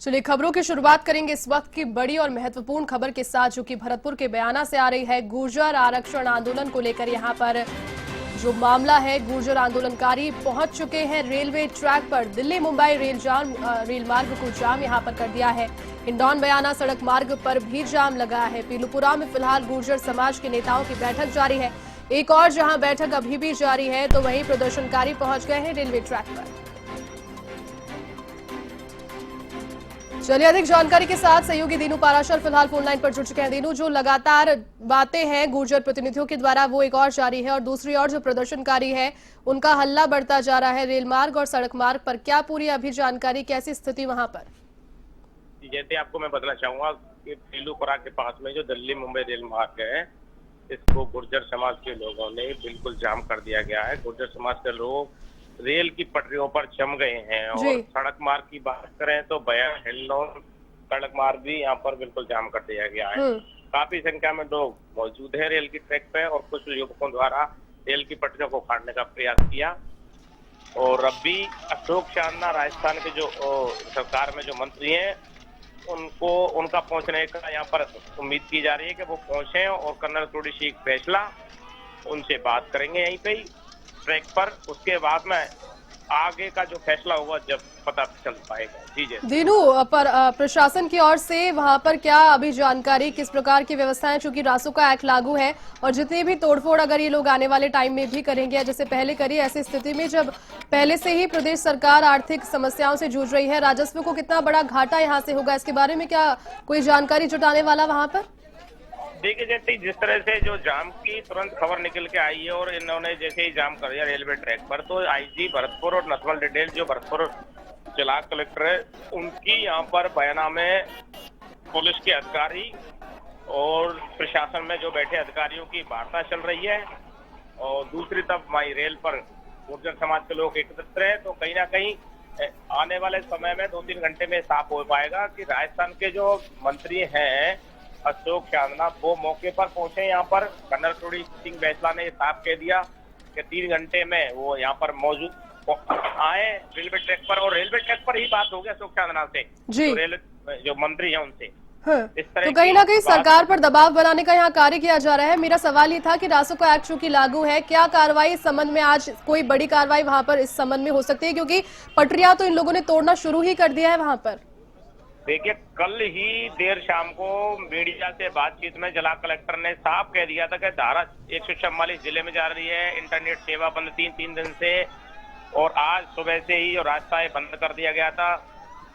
चलिए खबरों की शुरुआत करेंगे इस वक्त की बड़ी और महत्वपूर्ण खबर के साथ, जो कि भरतपुर के बयाना से आ रही है। गुर्जर आरक्षण आंदोलन को लेकर यहां पर जो मामला है, गुर्जर आंदोलनकारी पहुंच चुके हैं रेलवे ट्रैक पर। दिल्ली मुंबई रेल मार्ग को जाम यहां पर कर दिया है। हिंडौन बयाना सड़क मार्ग पर भी जाम लगा है। पीलूपुरा में फिलहाल गुर्जर समाज के नेताओं की बैठक जारी है। एक और जहां बैठक अभी भी जारी है, तो वहीं प्रदर्शनकारी पहुंच गए हैं रेलवे ट्रैक पर। चलिए अधिक जानकारी के साथ सहयोगी दीनू पाराशर फिलहाल फोन लाइन पर जुड़ चुके हैं। दीनू, जो लगातार बातें हैं गुर्जर प्रतिनिधियों के द्वारा वो एक और जारी है, और दूसरी ओर जो प्रदर्शनकारी है उनका हल्ला बढ़ता जा रहा है रेल मार्ग और सड़क मार्ग पर। क्या पूरी अभी जानकारी, कैसी स्थिति वहां पर? जैसे आपको मैं बताना चाहूंगा कि पीलूपुरा के पास में जो दिल्ली मुंबई रेल मार्ग है, इसको गुर्जर समाज के लोगों ने बिल्कुल जाम कर दिया गया है। गुर्जर समाज के लोग रेल की पटरियों पर जम गए हैं। और सड़क मार्ग की बात करें तो बयान हिंडौन सड़क मार्ग भी यहाँ पर बिल्कुल जाम कर दिया गया है। काफी संख्या में लोग मौजूद है रेल की ट्रैक पे, और कुछ युवकों द्वारा रेल की पटरियों को फाड़ने का प्रयास किया। और अब भी अशोक चांदना राजस्थान के जो सरकार में जो मंत्री हैं, उनका पहुंचने का यहाँ पर उम्मीद की जा रही है कि वो पहुंचे और कर्नल थोड़ी सी फैसला उनसे बात करेंगे यहीं पे ही ट्रैक पर। उसके बाद में आगे का जो फैसला होगा जब पता चल पाएगा। जी दीनू, पर प्रशासन की ओर से वहां पर क्या अभी जानकारी, किस प्रकार की व्यवस्थाएं, चूंकि रासुका एक्ट लागू है और जितनी भी तोड़फोड़ अगर ये लोग आने वाले टाइम में भी करेंगे जैसे पहले करी, ऐसी स्थिति में जब पहले से ही प्रदेश सरकार आर्थिक समस्याओं से जूझ रही है, राजस्व को कितना बड़ा घाटा यहाँ से होगा, इसके बारे में क्या कोई जानकारी जुटाने वाला वहां पर? देखिए, जैसे जिस तरह से जो जाम की तुरंत खबर निकल के आई है और इन्होंने जैसे ही जाम कर दिया रेलवे ट्रैक पर, तो आईजी भरतपुर और नथवल डिटेल जो भरतपुर जिला कलेक्टर है, उनकी यहाँ पर बयाना में पुलिस के अधिकारी और प्रशासन में जो बैठे अधिकारियों की वार्ता चल रही है। और दूसरी तरफ माई रेल पर गुर्जर समाज के लोग एकत्रित रहे, तो कहीं ना कहीं आने वाले समय में 2-3 घंटे में साफ हो पाएगा कि राजस्थान के जो मंत्री हैं अशोक चांदना, वो मौके पर पहुंचे यहाँ पर। कर्नल थोड़ी सिंह बैसला ने साफ कह दिया कि 3 घंटे में वो यहाँ पर मौजूद आए रेलवे ट्रैक पर, और रेलवे ट्रैक पर ही बात होगी अशोक चांदना से, जो रेलवे जो मंत्री हैं उनसे। इस तरह तो कहीं ना कहीं सरकार पर दबाव बनाने का यहाँ कार्य किया जा रहा है। मेरा सवाल ये था कि रासुका एक्ट चूंकि लागू है, क्या कार्रवाई इस संबंध में, आज कोई बड़ी कार्रवाई वहां पर इस संबंध में हो सकती है, क्योंकि पटरियां तो इन लोगों ने तोड़ना शुरू ही कर दिया है वहां पर? देखिए, कल ही देर शाम को मीडिया से बातचीत में जिला कलेक्टर ने साफ कह दिया था कि धारा 144 जिले में जा रही है, इंटरनेट सेवा बंद 3 दिन से, और आज सुबह से ही और रास्ताएं बंद कर दिया गया था।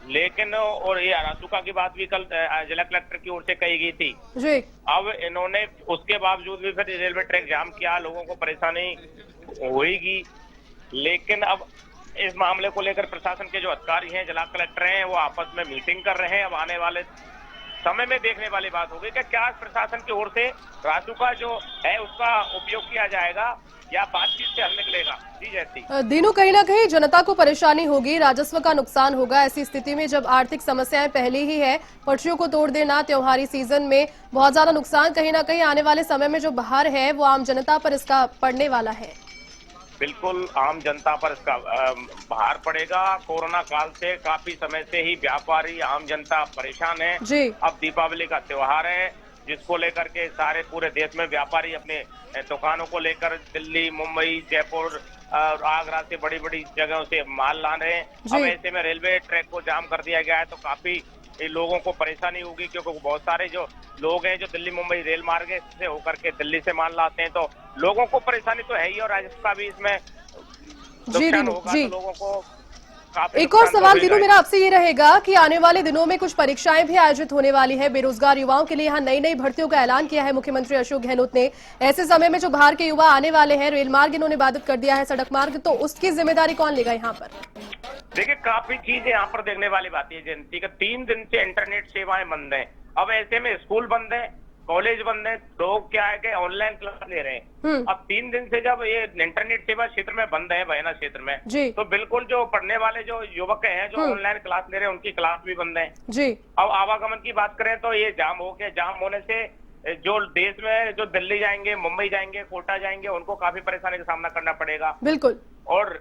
लेकिन और ये रासुका की बात भी कल जिला कलेक्टर की ओर से कही गई थी जी। अब इन्होंने उसके बावजूद भी फिर रेलवे ट्रैक जाम किया, लोगों को परेशानी होगी। लेकिन अब इस मामले को लेकर प्रशासन के जो अधिकारी हैं, जिला कलेक्टर हैं, वो आपस में मीटिंग कर रहे हैं। अब आने वाले समय में देखने वाली बात होगी कि क्या प्रशासन की ओर से रासुका जो है उसका उपयोग किया जाएगा या बातचीत से हल निकलेगा। जी जैसी दीनू, कहीं ना कहीं जनता को परेशानी होगी, राजस्व का नुकसान होगा ऐसी स्थिति में, जब आर्थिक समस्याएं पहले ही है, पटरियों को तोड़ देना त्योहारी सीजन में बहुत ज्यादा नुकसान कहीं ना कहीं आने वाले समय में जो बाहर है वो आम जनता पर इसका पड़ने वाला है। बिल्कुल आम जनता पर इसका भार पड़ेगा। कोरोना काल से काफी समय से ही व्यापारी, आम जनता परेशान है जी। अब दीपावली का त्योहार है, जिसको लेकर के सारे पूरे देश में व्यापारी अपने दुकानों को लेकर दिल्ली, मुंबई, जयपुर, आगरा से बड़ी बड़ी जगहों से माल ला रहे हैं। अब ऐसे में रेलवे ट्रैक को जाम कर दिया गया है, तो काफी लोगों को परेशानी होगी, क्योंकि बहुत सारे जो लोग हैं जो दिल्ली मुंबई रेल मार्ग से होकर के दिल्ली से माल लाते हैं, तो लोगों को परेशानी तो है ही, और राजस्व का भी इसमें नुकसान होगा। तो लोगों को एक और सवाल दीनू मेरा आपसे ये रहेगा कि आने वाले दिनों में कुछ परीक्षाएं भी आयोजित होने वाली है बेरोजगार युवाओं के लिए। यहाँ नई नई भर्तियों का ऐलान किया है मुख्यमंत्री अशोक गहलोत ने। ऐसे समय में जो बाहर के युवा आने वाले हैं, रेल मार्ग इन्होंने बाधित कर दिया है, सड़क मार्ग, तो उसकी जिम्मेदारी कौन लेगा यहाँ पर? देखिए, काफी चीजें यहाँ पर देखने वाली बात है जयंती का। 3 दिन से इंटरनेट सेवाएं बंद है। अब ऐसे में स्कूल बंद है, कॉलेज बंद है, लोग क्या है कि ऑनलाइन क्लास ले रहे हैं। अब 3 दिन से जब ये इंटरनेट सेवा क्षेत्र में बंद है, बयाना क्षेत्र में, तो बिल्कुल जो पढ़ने वाले जो युवक हैं जो ऑनलाइन क्लास ले रहे हैं, उनकी क्लास भी बंद है जी। अब आवागमन की बात करें तो ये जाम हो गया। जाम होने से जो देश में जो दिल्ली जाएंगे, मुंबई जाएंगे, कोटा जाएंगे, उनको काफी परेशानी का सामना करना पड़ेगा। बिल्कुल। और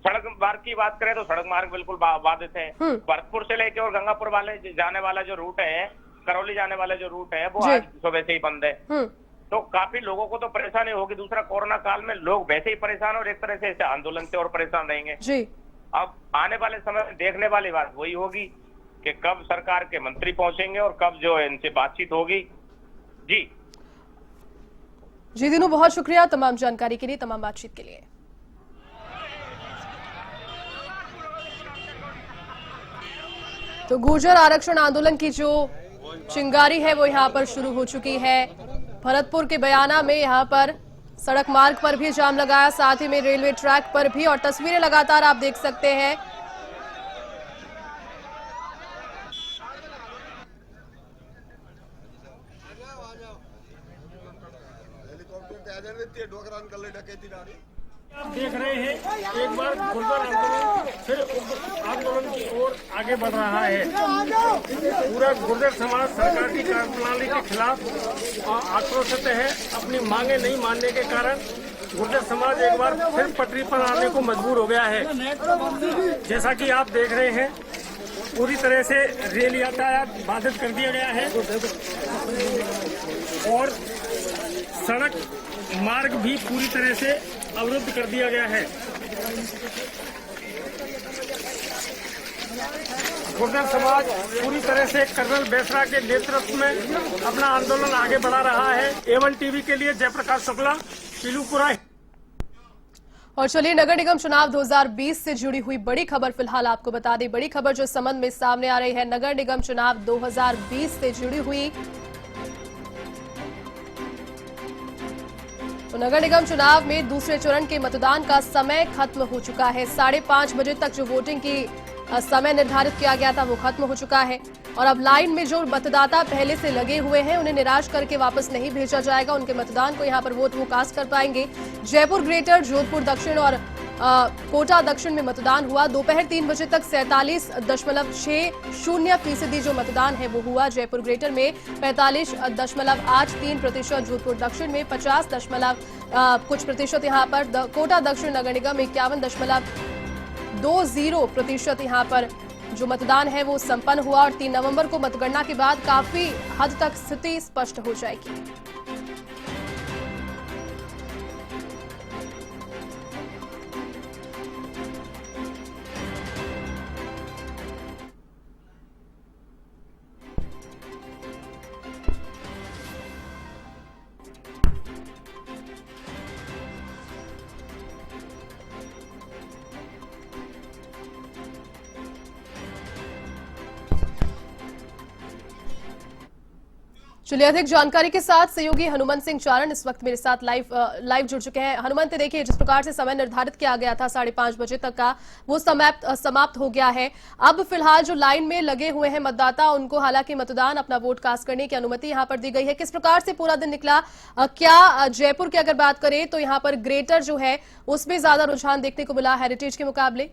सड़क मार्ग की बात करें तो सड़क मार्ग बिल्कुल बाधित है। भरतपुर से लेके और गंगापुर वाले जाने वाला जो रूट है, करौली जाने वाला जो रूट है, वो आज सुबह से ही बंद है। तो काफी लोगों को तो परेशानी होगी। दूसरा, कोरोना काल में लोग वैसे ही परेशान और एक तरह से इस आंदोलन से और परेशान रहेंगे जी। अब आने वाले समय में देखने वाली बात वही होगी कि कब सरकार के मंत्री पहुंचेंगे और कब जो है इनसे बातचीत होगी। जी दिनू, बहुत शुक्रिया तमाम जानकारी के लिए, तमाम बातचीत के लिए। तो गुर्जर आरक्षण आंदोलन की जो चिंगारी है वो यहाँ पर शुरू हो चुकी है। भरतपुर के बयाना में यहाँ पर सड़क मार्ग पर भी जाम लगाया, साथ ही में रेलवे ट्रैक पर भी, और तस्वीरें लगातार आप देख सकते हैं। आप देख रहे हैं एक बार गुर्जर आंदोलन फिर आंदोलन की ओर आगे बढ़ रहा है। पूरा गुर्जर समाज सरकार की कार्यप्रणाली के खिलाफ आक्रोशित है। अपनी मांगे नहीं मानने के कारण गुर्जर समाज एक बार फिर पटरी पर आने को मजबूर हो गया है। जैसा कि आप देख रहे हैं, पूरी तरह से रेल यातायात बाधित कर दिया गया है और सड़क मार्ग भी पूरी तरह से अवरुद्ध कर दिया गया है। गुर्जर समाज पूरी तरह से कर्नल बेसरा के नेतृत्व में अपना आंदोलन आगे बढ़ा रहा है। A1 टीवी के लिए जयप्रकाश शुक्ला, पीलूपुरा। और चलिए नगर निगम चुनाव 2020 से जुड़ी हुई बड़ी खबर फिलहाल आपको बता दें। बड़ी खबर जो संबंध में सामने आ रही है, नगर निगम चुनाव 2020 से जुड़ी हुई। तो नगर निगम चुनाव में दूसरे चरण के मतदान का समय खत्म हो चुका है। 5:30 बजे तक जो वोटिंग की समय निर्धारित किया गया था वो खत्म हो चुका है और अब लाइन में जो मतदाता पहले से लगे हुए हैं उन्हें निराश करके वापस नहीं भेजा जाएगा। उनके मतदान को यहां पर वोट वो कास्ट कर पाएंगे। जयपुर ग्रेटर, जोधपुर दक्षिण और कोटा दक्षिण में मतदान हुआ। दोपहर 3 बजे तक 47.60% जो मतदान है वो हुआ। जयपुर ग्रेटर में 45.83%, जोधपुर दक्षिण में 50 कुछ प्रतिशत यहाँ पर, कोटा दक्षिण नगर निगम 51.20% यहाँ पर जो मतदान है वो संपन्न हुआ और 3 नवंबर को मतगणना के बाद काफी हद तक स्थिति स्पष्ट हो जाएगी। चलिए अधिक जानकारी के साथ सहयोगी हनुमंत सिंह चारण इस वक्त मेरे साथ लाइव जुड़ चुके हैं। हनुमंत, देखिए जिस प्रकार से समय निर्धारित किया गया था 5:30 बजे तक का, वो समाप्त हो गया है। अब फिलहाल जो लाइन में लगे हुए हैं मतदाता, उनको हालांकि मतदान अपना वोट कास्ट करने की अनुमति यहां पर दी गई है। किस प्रकार से पूरा दिन निकला? क्या जयपुर की अगर बात करें तो यहाँ पर ग्रेटर जो है उसमें ज्यादा रुझान देखने को मिला हेरिटेज के मुकाबले?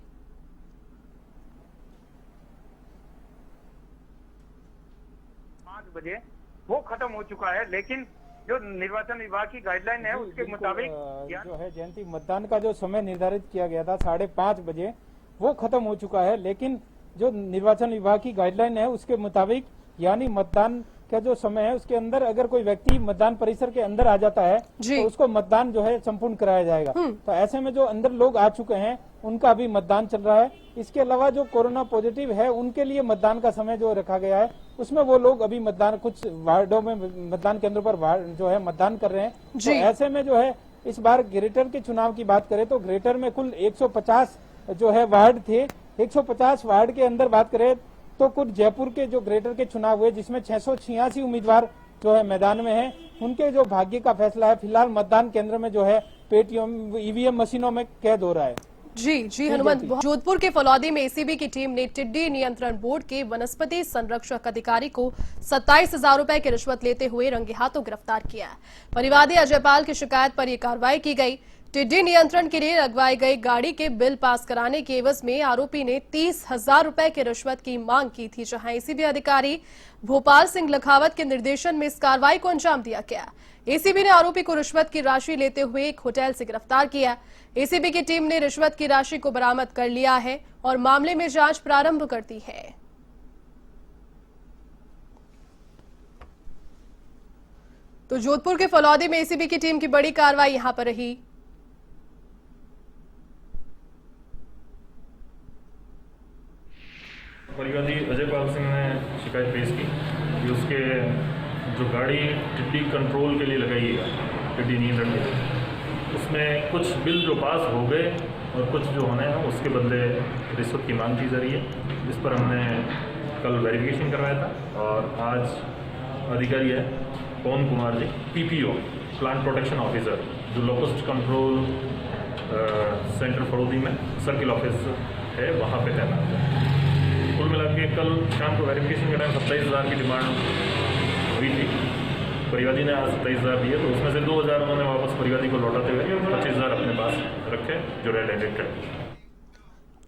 5 बजे वो खत्म हो चुका है, लेकिन जो निर्वाचन विभाग की गाइडलाइन है उसके मुताबिक जो है जयंती, मतदान का जो समय निर्धारित किया गया था 5:30 बजे वो खत्म हो चुका है, लेकिन जो निर्वाचन विभाग की गाइडलाइन है उसके मुताबिक, यानी मतदान का जो समय है उसके अंदर अगर कोई व्यक्ति मतदान परिसर के अंदर आ जाता है तो उसको मतदान जो है संपूर्ण कराया जाएगा। तो ऐसे में जो अंदर लोग आ चुके हैं उनका अभी मतदान चल रहा है। इसके अलावा जो कोरोना पॉजिटिव है उनके लिए मतदान का समय जो रखा गया है उसमें वो लोग अभी मतदान, कुछ वार्डों में मतदान केंद्रों पर जो है मतदान कर रहे हैं। तो ऐसे में जो है इस बार ग्रेटर के चुनाव की बात करें तो ग्रेटर में कुल 150 जो है वार्ड थे। 150 वार्ड के अंदर बात करें तो कुछ जयपुर के जो ग्रेटर के चुनाव हुए जिसमें 686 उम्मीदवार जो है मैदान में हैं, उनके जो भाग्य का फैसला है फिलहाल मतदान केंद्र में जो है पेटीएम ईवीएम मशीनों में कैद हो रहा है। जी हनुमंत, जोधपुर के फलौदी में एसीबी की टीम ने टिड्डी नियंत्रण बोर्ड के वनस्पति संरक्षक अधिकारी को 27,000 रुपए की रिश्वत लेते हुए रंगे हाथों गिरफ्तार किया है। परिवादी अजयपाल की शिकायत पर यह कार्रवाई की गई। टिड्डी नियंत्रण के लिए लगवाई गई गाड़ी के बिल पास कराने के एवज में आरोपी ने 30,000 रुपए की रिश्वत की मांग की थी, जहां एसीबी अधिकारी भोपाल सिंह लखावत के निर्देशन में इस कार्रवाई को अंजाम दिया गया। एसीबी ने आरोपी को रिश्वत की राशि लेते हुए एक होटल से गिरफ्तार किया। एसीबी की टीम ने रिश्वत की राशि को बरामद कर लिया है और मामले में जांच प्रारंभ कर दी है। तो जोधपुर के फलौदी में एसीबी की टीम की बड़ी कार्रवाई यहां पर रही। परिवादी अजय पाल सिंह ने शिकायत पेश की कि उसके जो गाड़ी टिड्डी कंट्रोल के लिए लगाई है, टिड्डी नियंत्रण के लिए, उसमें कुछ बिल जो पास हो गए और कुछ जो होने हैं उसके बदले रिश्वत की मांग की जा रही है। इस पर हमने कल वेरिफिकेशन करवाया था और आज अधिकारी है पवन Kumar ji, PPO plant protection officer, जो लोकस्ट कंट्रोल सेंटर फलौदी में सर्किल ऑफिस है, वहाँ पे तैनात है। कुल मिला के कल शाम को वेरिफिकेशन के टाइम 27,000 की डिमांड हुई थी। परिवादी ने आज 27,000 दिए, तो उसमें से 2,000 उन्होंने वापस परिवादी को लौटाते हुए 25,000 अपने पास रखे, जो रेड हैंडेड थे।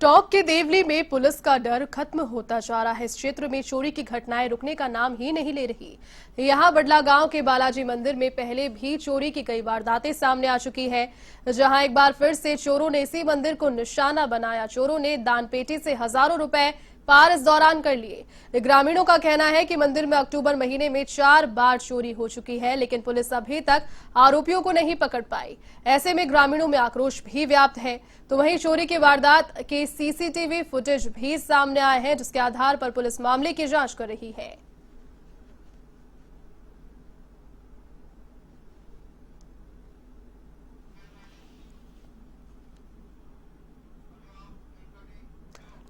टोंक के देवली में पुलिस का डर खत्म होता जा रहा है। इस क्षेत्र में चोरी की घटनाएं रुकने का नाम ही नहीं ले रही। यहां बडला गांव के बालाजी मंदिर में पहले भी चोरी की कई वारदातें सामने आ चुकी है, जहां एक बार फिर से चोरों ने इसी मंदिर को निशाना बनाया। चोरों ने दान पेटी से हजारों रुपए पार इस दौरान कर लिए। ग्रामीणों का कहना है कि मंदिर में अक्टूबर महीने में 4 बार चोरी हो चुकी है, लेकिन पुलिस अभी तक आरोपियों को नहीं पकड़ पाई। ऐसे में ग्रामीणों में आक्रोश भी व्याप्त है। तो वहीं चोरी की वारदात के सीसीटीवी फुटेज भी सामने आए हैं, जिसके आधार पर पुलिस मामले की जांच कर रही है।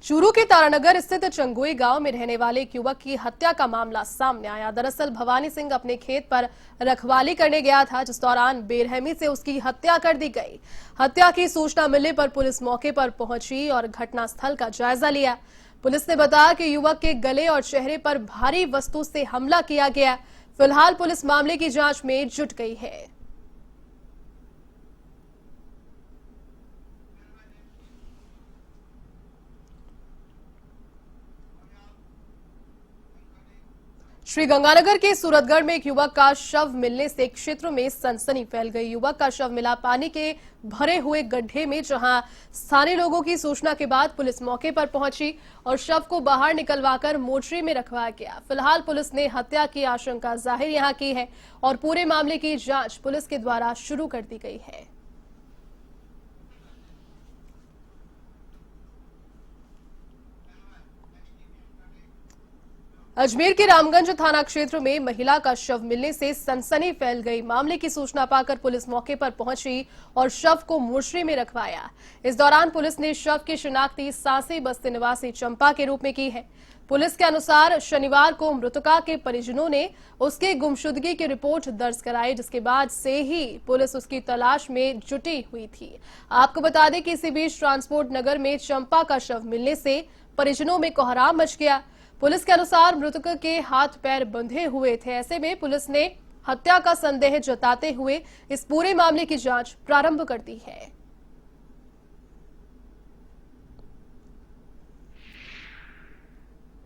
चूरू के तारानगर स्थित चंगोई गांव में रहने वाले एक युवक की हत्या का मामला सामने आया। दरअसल भवानी सिंह अपने खेत पर रखवाली करने गया था, जिस दौरान बेरहमी से उसकी हत्या कर दी गई। हत्या की सूचना मिलने पर पुलिस मौके पर पहुंची और घटनास्थल का जायजा लिया। पुलिस ने बताया कि युवक के गले और चेहरे पर भारी वस्तु से हमला किया गया। फिलहाल पुलिस मामले की जांच में जुट गई है। श्रीगंगानगर के सूरतगढ़ में एक युवक का शव मिलने से क्षेत्र में सनसनी फैल गई। युवक का शव मिला पानी के भरे हुए गड्ढे में, जहां स्थानीय लोगों की सूचना के बाद पुलिस मौके पर पहुंची और शव को बाहर निकलवाकर मोर्चरी में रखवाया गया। फिलहाल पुलिस ने हत्या की आशंका जाहिर यहां की है और पूरे मामले की जांच पुलिस के द्वारा शुरू कर दी गई है। अजमेर के रामगंज थाना क्षेत्र में महिला का शव मिलने से सनसनी फैल गई। मामले की सूचना पाकर पुलिस मौके पर पहुंची और शव को मोर्चरी में रखवाया। इस दौरान पुलिस ने शव की शिनाख्ती सांसी बस्ती निवासी चंपा के रूप में की है। पुलिस के अनुसार शनिवार को मृतका के परिजनों ने उसके गुमशुदगी की रिपोर्ट दर्ज कराई, जिसके बाद से ही पुलिस उसकी तलाश में जुटी हुई थी। आपको बता दें कि इसी बीच ट्रांसपोर्ट नगर में चंपा का शव मिलने से परिजनों में कोहराम मच गया। पुलिस के अनुसार मृतक के हाथ पैर बंधे हुए थे। ऐसे में पुलिस ने हत्या का संदेह जताते हुए इस पूरे मामले की जांच प्रारंभ कर दी है।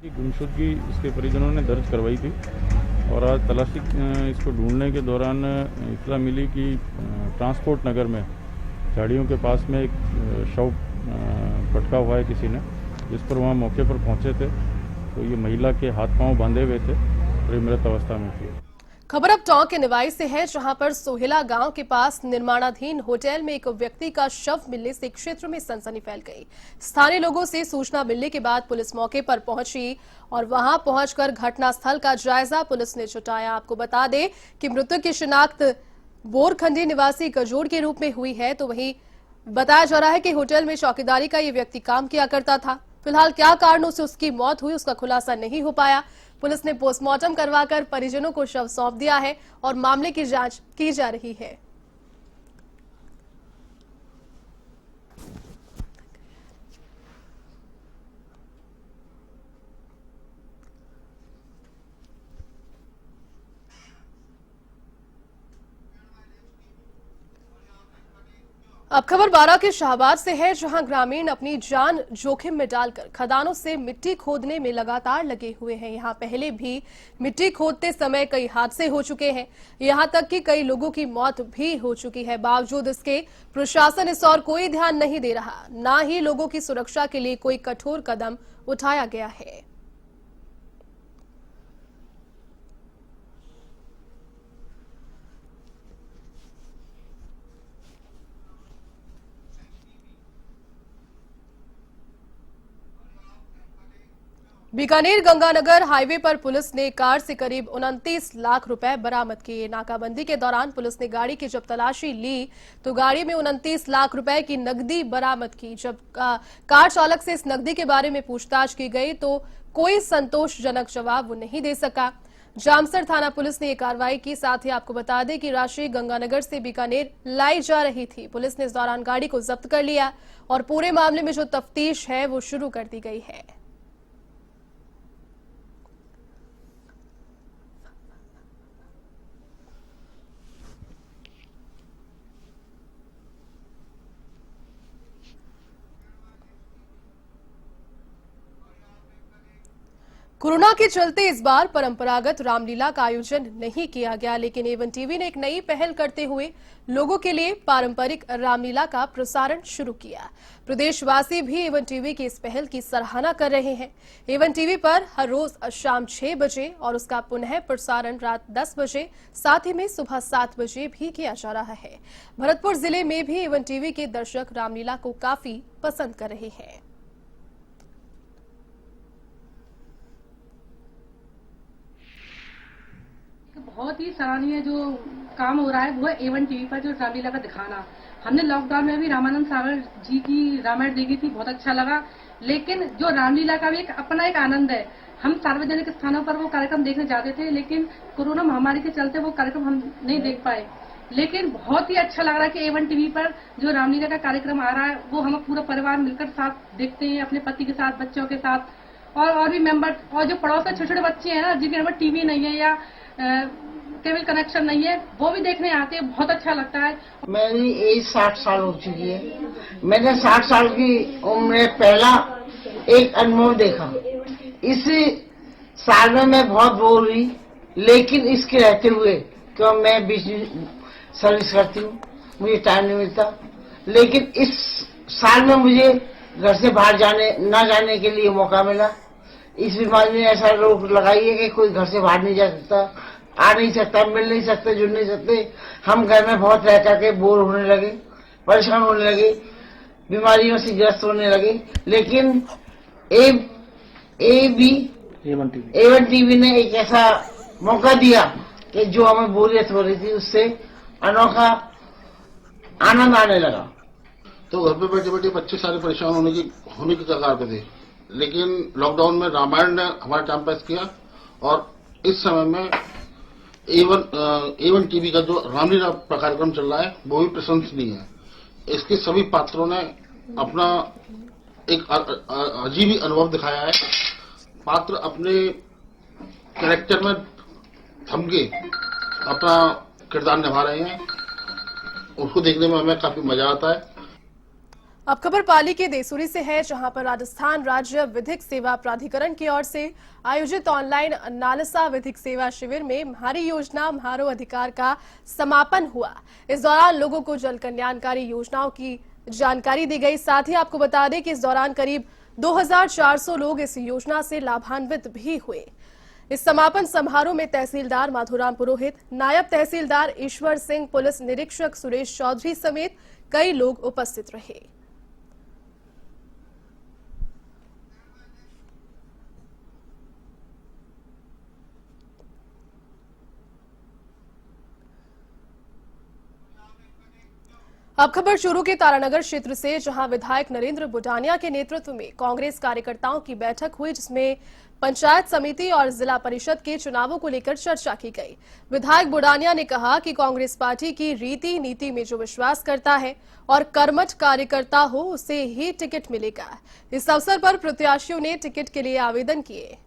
गुमशुदगी इसके परिजनों ने दर्ज करवाई थी और आज तलाशी इसको ढूंढने के दौरान इत्तला मिली कि ट्रांसपोर्ट नगर में झाड़ियों के पास में एक शव पटका हुआ है किसी ने, जिस पर वहाँ मौके पर पहुंचे थे तो ये महिला के हाथ पांव बांधे हुए थे और ये मृत अवस्था में थी। खबर अब टोंक के निवाई से है, जहां पर सोहेला गांव के पास निर्माणाधीन होटल में एक व्यक्ति का शव मिलने से क्षेत्र में सनसनी फैल गई। स्थानीय लोगों से सूचना मिलने के बाद पुलिस मौके पर पहुंची और वहां पहुंचकर घटनास्थल का जायजा पुलिस ने जुटाया। आपको बता दें कि मृतक की शिनाख्त बोरखंडी निवासी कजोड़ के रूप में हुई है। तो वहीं बताया जा रहा है कि होटल में चौकीदारी का ये व्यक्ति काम किया करता था। फिलहाल क्या कारणों से उसकी मौत हुई उसका खुलासा नहीं हो पाया। पुलिस ने पोस्टमार्टम करवाकर परिजनों को शव सौंप दिया है और मामले की जांच की जा रही है। अब खबर बारां के शाहबाद से है, जहां ग्रामीण अपनी जान जोखिम में डालकर खदानों से मिट्टी खोदने में लगातार लगे हुए हैं। यहां पहले भी मिट्टी खोदते समय कई हादसे हो चुके हैं, यहां तक कि कई लोगों की मौत भी हो चुकी है। बावजूद इसके प्रशासन इस और कोई ध्यान नहीं दे रहा, ना ही लोगों की सुरक्षा के लिए कोई कठोर कदम उठाया गया है। बीकानेर गंगानगर हाईवे पर पुलिस ने कार से करीब 29 लाख रुपए बरामद किए। नाकाबंदी के दौरान पुलिस ने गाड़ी की जब तलाशी ली तो गाड़ी में 29 लाख रुपए की नकदी बरामद की। जब कार चालक से इस नकदी के बारे में पूछताछ की गई तो कोई संतोषजनक जवाब वो नहीं दे सका। जामसर थाना पुलिस ने ये कार्रवाई की। साथ ही आपको बता दें कि राशि गंगानगर से बीकानेर लाई जा रही थी। पुलिस ने इस दौरान गाड़ी को जब्त कर लिया और पूरे मामले में जो तफ्तीश है वो शुरू कर दी गई है। कोरोना के चलते इस बार परंपरागत रामलीला का आयोजन नहीं किया गया, लेकिन एवन टीवी ने एक नई पहल करते हुए लोगों के लिए पारंपरिक रामलीला का प्रसारण शुरू किया। प्रदेशवासी भी एवन टीवी की इस पहल की सराहना कर रहे हैं। एवन टीवी पर हर रोज शाम 6 बजे और उसका पुनः प्रसारण रात 10 बजे, साथ ही में सुबह 7 बजे भी किया जा रहा है। भरतपुर जिले में भी एवन टीवी के दर्शक रामलीला को काफी पसंद कर रहे हैं। बहुत ही सराहनीय जो काम हो रहा है वो है एवन टीवी पर जो रामलीला का दिखाना। हमने लॉकडाउन में भी रामानंद सागर जी की रामायण देखी थी, बहुत अच्छा लगा। लेकिन जो रामलीला का भी एक अपना एक आनंद है। हम सार्वजनिक स्थानों पर वो कार्यक्रम देखने जाते थे, लेकिन कोरोना महामारी के चलते वो कार्यक्रम हम नहीं देख पाए। लेकिन बहुत ही अच्छा लग रहा है कि एवन टीवी पर जो रामलीला का कार्यक्रम आ रहा है वो हम पूरा परिवार मिलकर साथ देखते हैं, अपने पति के साथ, बच्चों के साथ और भी मेंबर, और जो पड़ोस में छोटे छोटे बच्चे हैं ना, जिनके घर में टीवी नहीं है या केबल कनेक्शन नहीं है, वो भी देखने आते हैं। बहुत अच्छा लगता है। मेरी एज 60 साल हो चुकी है। मैंने 60 साल की उम्र में पहला एक अनुभव देखा। इस साल में मैं बहुत बोर हुई, लेकिन इसके रहते हुए क्यों मैं बिजनेस सर्विस करती हूँ, मुझे टाइम नहीं मिलता। लेकिन इस साल में मुझे घर से बाहर न जाने के लिए मौका मिला। इस बीमारी ने ऐसा रोक लगाई है कि कोई घर से बाहर नहीं जा सकता, आ नहीं सकता, मिल नहीं सकते, जुड़ नहीं सकते। हम घर में बहुत रह करके बोर होने लगे, परेशान होने लगे, बीमारियों से ग्रस्त होने लगे। लेकिन एवन टीवी ने एक ऐसा मौका दिया कि जो हमें बोरियत हो रही थी उससे अनोखा आनंद आने लगा। तो घर पे बैठे बैठे बच्चे सारे परेशान होने की कगार पे थे, लेकिन लॉकडाउन में रामायण ने हमारा टाइम पास किया। और इस समय में एवन टीवी का जो रामलीला कार्यक्रम चल रहा है वो भी प्रशंसनीय है। इसके सभी पात्रों ने अपना एक अजीब ही अनुभव दिखाया है। पात्र अपने कैरेक्टर में थम के अपना किरदार निभा रहे हैं, उसको देखने में हमें काफी मजा आता है। अब खबर पाली के देसूरी से है, जहां पर राजस्थान राज्य विधिक सेवा प्राधिकरण की ओर से आयोजित ऑनलाइन नालसा विधिक सेवा शिविर में म्हारी योजना म्हारो अधिकार का समापन हुआ। इस दौरान लोगों को जन कल्याणकारी योजनाओं की जानकारी दी गई। साथ ही आपको बता दें कि इस दौरान करीब 2400 लोग इस योजना से लाभान्वित भी हुए। इस समापन समारोह में तहसीलदार माधुराम पुरोहित, नायब तहसीलदार ईश्वर सिंह, पुलिस निरीक्षक सुरेश चौधरी समेत कई लोग उपस्थित रहे। अब खबर चूरू के तारानगर क्षेत्र से, जहां विधायक नरेंद्र बुडानिया के नेतृत्व में कांग्रेस कार्यकर्ताओं की बैठक हुई, जिसमें पंचायत समिति और जिला परिषद के चुनावों को लेकर चर्चा की गई। विधायक बुडानिया ने कहा कि कांग्रेस पार्टी की रीति नीति में जो विश्वास करता है और कर्मठ कार्यकर्ता हो उसे ही टिकट मिलेगा। इस अवसर पर प्रत्याशियों ने टिकट के लिए आवेदन किए।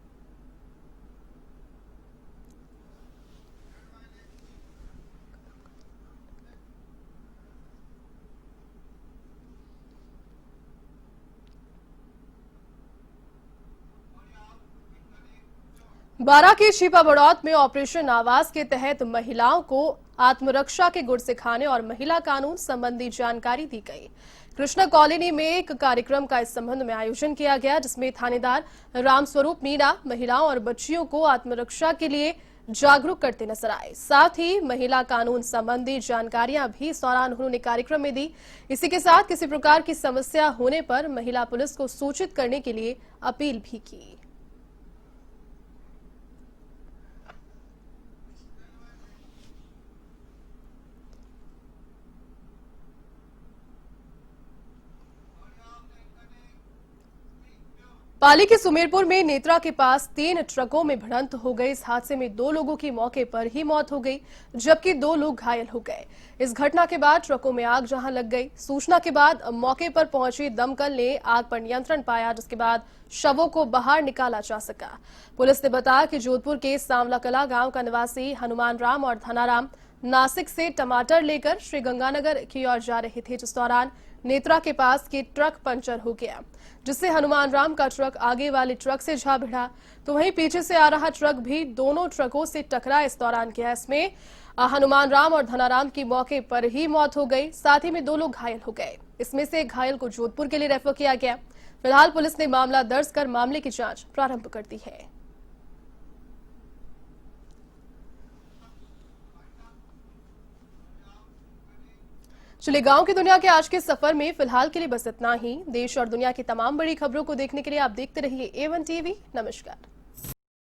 बारां के छिपा बड़ौत में ऑपरेशन आवास के तहत महिलाओं को आत्मरक्षा के गुर सिखाने और महिला कानून संबंधी जानकारी दी गई। कृष्णा कॉलोनी में एक कार्यक्रम का इस संबंध में आयोजन किया गया, जिसमें थानेदार रामस्वरूप मीणा महिलाओं और बच्चियों को आत्मरक्षा के लिए जागरूक करते नजर आए। साथ ही महिला कानून संबंधी जानकारियां भी इस दौरान उन्होंने कार्यक्रम में दी। इसी के साथ किसी प्रकार की समस्या होने पर महिला पुलिस को सूचित करने के लिए अपील भी की। पाली के सुमेरपुर में नेत्रा के पास 3 ट्रकों में भिड़ंत हो गई। इस हादसे में 2 लोगों की मौके पर ही मौत हो गई, जबकि 2 लोग घायल हो गए। इस घटना के बाद ट्रकों में आग जहां लग गई, सूचना के बाद मौके पर पहुंची दमकल ने आग पर नियंत्रण पाया, जिसके बाद शवों को बाहर निकाला जा सका। पुलिस ने बताया कि जोधपुर के सांवला कला गांव का निवासी हनुमान राम और धनाराम नासिक से टमाटर लेकर श्री गंगानगर की ओर जा रहे थे, जिस दौरान नेत्रा के पास के ट्रक पंचर हो गया, जिससे हनुमान राम का ट्रक आगे वाले ट्रक से जा भिड़ा, तो वहीं पीछे से आ रहा ट्रक भी दोनों ट्रकों से टकरा इस दौरान किया। इसमें हनुमान राम और धनाराम की मौके पर ही मौत हो गई, साथ ही में 2 लोग घायल हो गए। इसमें से एक घायल को जोधपुर के लिए रेफर किया गया। फिलहाल पुलिस ने मामला दर्ज कर मामले की जांच प्रारंभ कर दी है। चलिए, गांव की दुनिया के आज के सफर में फिलहाल के लिए बस इतना ही। देश और दुनिया की तमाम बड़ी खबरों को देखने के लिए आप देखते रहिए A1 TV। नमस्कार।